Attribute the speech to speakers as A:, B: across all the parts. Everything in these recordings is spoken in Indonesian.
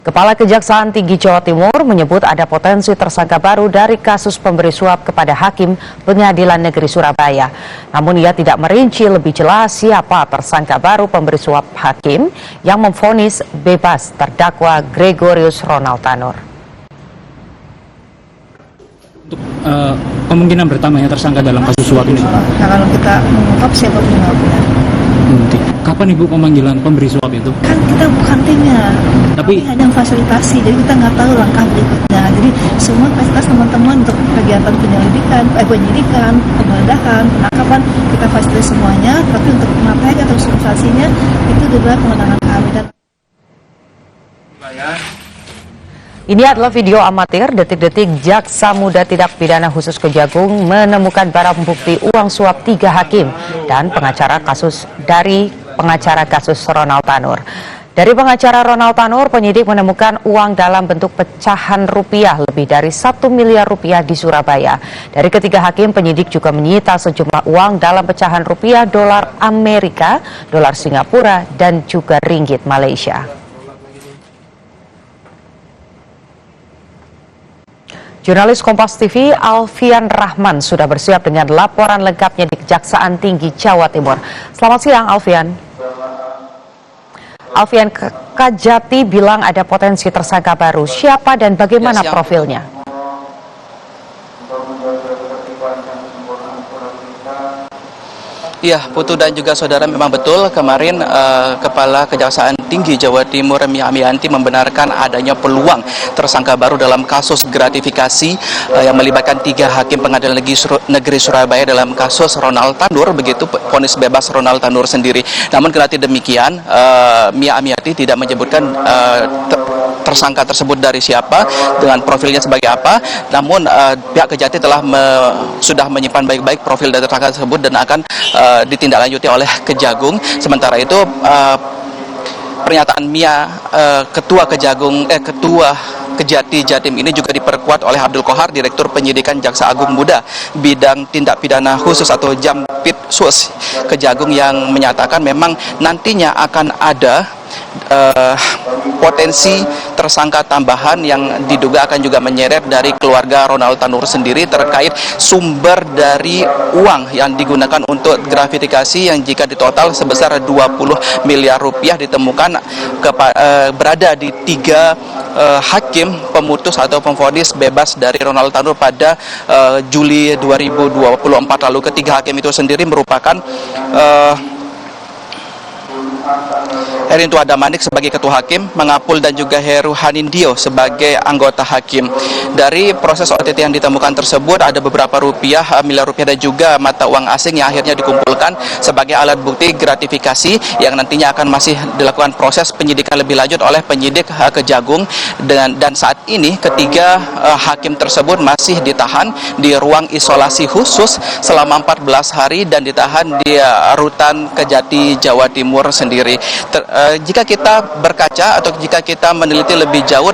A: Kepala Kejaksaan Tinggi Jawa Timur menyebut ada potensi tersangka baru dari kasus pemberi suap kepada Hakim Pengadilan Negeri Surabaya. Namun ia tidak merinci lebih jelas siapa tersangka baru pemberi suap Hakim yang memvonis bebas terdakwa Gregorius Ronald Tanur.
B: Untuk kemungkinan bertambahnya tersangka dalam kasus suap ini?
C: Nah, kalau kita mengungkap siapa pengelakunya.
B: Kapan Ibu pemanggilan pemberi suap itu?
C: Kan kita bukan timnya, tapi hanya fasilitasi, jadi kita nggak tahu langkah berikutnya. Jadi semua fasilitas teman-teman untuk kegiatan penyidikan, penggeledahan, penangkapan, kita fasilitasi semuanya, tapi untuk materi atau substansinya itu juga kewenangan kami.
A: Ini adalah video amatir detik-detik Jaksa Muda Tindak Pidana Khusus Kejagung menemukan barang bukti uang suap 3 hakim dan pengacara kasus Ronald Tanur. Dari pengacara Ronald Tanur, penyidik menemukan uang dalam bentuk pecahan rupiah lebih dari 1 miliar rupiah di Surabaya. Dari ketiga hakim, penyidik juga menyita sejumlah uang dalam pecahan rupiah, dolar Amerika, dolar Singapura, dan juga ringgit Malaysia. Jurnalis Kompas TV Alfian Rahman sudah bersiap dengan laporan lengkapnya di Kejaksaan Tinggi Jawa Timur. Selamat siang, Alfian. Alfian, Kajati bilang ada potensi tersangka baru. Siapa dan bagaimana profilnya?
D: Iya, Putu dan juga saudara, memang betul kemarin Kepala Kejaksaan Tinggi Jawa Timur Mia Amianti membenarkan adanya peluang tersangka baru dalam kasus gratifikasi yang melibatkan 3 hakim Pengadilan Negeri Surabaya dalam kasus Ronald Tanur, begitu vonis bebas Ronald Tanur sendiri. Namun kendati demikian, Mia Amianti tidak menyebutkan tersangka tersebut dari siapa, dengan profilnya sebagai apa. Namun pihak Kejati sudah menyimpan baik-baik profil dari tersangka tersebut dan akan ditindaklanjuti oleh Kejagung. Sementara itu pernyataan Mia, Ketua Kejati Jatim ini juga diperkuat oleh Abdul Kohar, Direktur Penyidikan Jaksa Agung Muda Bidang Tindak Pidana Khusus atau Jampitsus Kejagung, yang menyatakan memang nantinya akan ada potensi tersangka tambahan yang diduga akan juga menyeret dari keluarga Ronald Tanur sendiri terkait sumber dari uang yang digunakan untuk gratifikasi yang jika ditotal sebesar 20 miliar rupiah ditemukan berada di 3 hakim pemutus atau pemvonis bebas dari Ronald Tanur pada Juli 2024 lalu. Ketiga hakim itu sendiri merupakan Herintu Adamanik sebagai ketua hakim, Mangapul dan juga Heru Hanindio sebagai anggota hakim. Dari proses OTT yang ditemukan tersebut ada beberapa miliar rupiah dan juga mata uang asing yang akhirnya dikumpulkan sebagai alat bukti gratifikasi yang nantinya akan masih dilakukan proses penyidikan lebih lanjut oleh penyidik Kejagung. Dan saat ini ketiga hakim tersebut masih ditahan di ruang isolasi khusus selama 14 hari dan ditahan di rutan Kejati Jawa Timur sendiri. Jika kita berkaca atau jika kita meneliti lebih jauh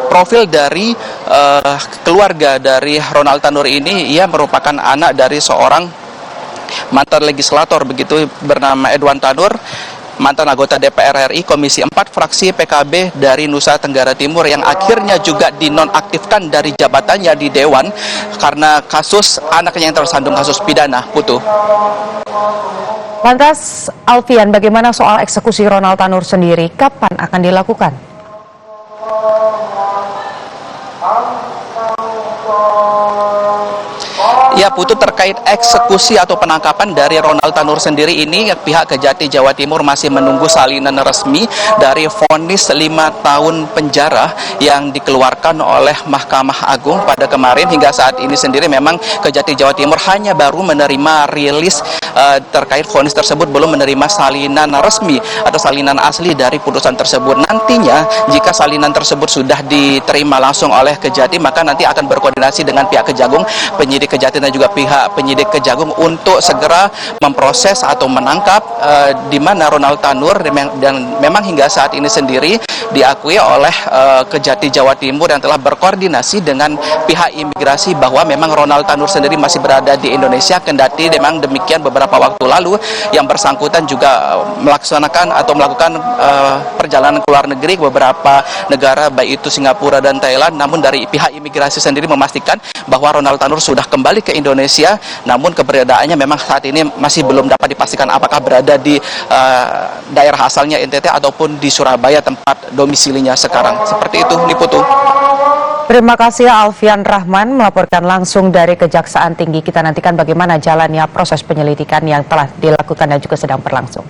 D: profil dari keluarga dari Ronald Tanur ini, ia merupakan anak dari seorang mantan legislator begitu bernama Edwan Tanur, mantan anggota DPR RI Komisi 4 fraksi PKB dari Nusa Tenggara Timur yang akhirnya juga dinonaktifkan dari jabatannya di Dewan karena kasus anaknya yang tersandung kasus pidana. Putu.
A: Lantas, Alfian, bagaimana soal eksekusi Ronald Tanur sendiri? Kapan akan dilakukan?
D: Ya, Putu, terkait eksekusi atau penangkapan dari Ronald Tanur sendiri ini, pihak Kejati Jawa Timur masih menunggu salinan resmi dari vonis 5 tahun penjara yang dikeluarkan oleh Mahkamah Agung pada kemarin. Hingga saat ini sendiri memang Kejati Jawa Timur hanya baru menerima rilis terkait vonis tersebut, belum menerima salinan resmi atau salinan asli dari putusan tersebut. Nantinya jika salinan tersebut sudah diterima langsung oleh Kejati, maka nanti akan berkoordinasi dengan pihak Kejagung, penyidik Kejati dan juga pihak penyidik Kejagung untuk segera memproses atau menangkap di mana Ronald Tanur, dan memang hingga saat ini sendiri diakui oleh Kejati Jawa Timur yang telah berkoordinasi dengan pihak imigrasi bahwa memang Ronald Tanur sendiri masih berada di Indonesia, kendati memang demikian beberapa waktu lalu yang bersangkutan juga melaksanakan atau melakukan perjalanan ke luar negeri ke beberapa negara baik itu Singapura dan Thailand. Namun dari pihak imigrasi sendiri memastikan bahwa Ronald Tanur sudah kembali ke Indonesia, namun keberadaannya memang saat ini masih belum dapat dipastikan apakah berada di daerah asalnya NTT ataupun di Surabaya tempat domisilinya sekarang. Seperti itu, Niputu.
A: Terima kasih Alfian Rahman melaporkan langsung dari Kejaksaan Tinggi. Kita nantikan bagaimana jalannya proses penyelidikan yang telah dilakukan dan juga sedang berlangsung.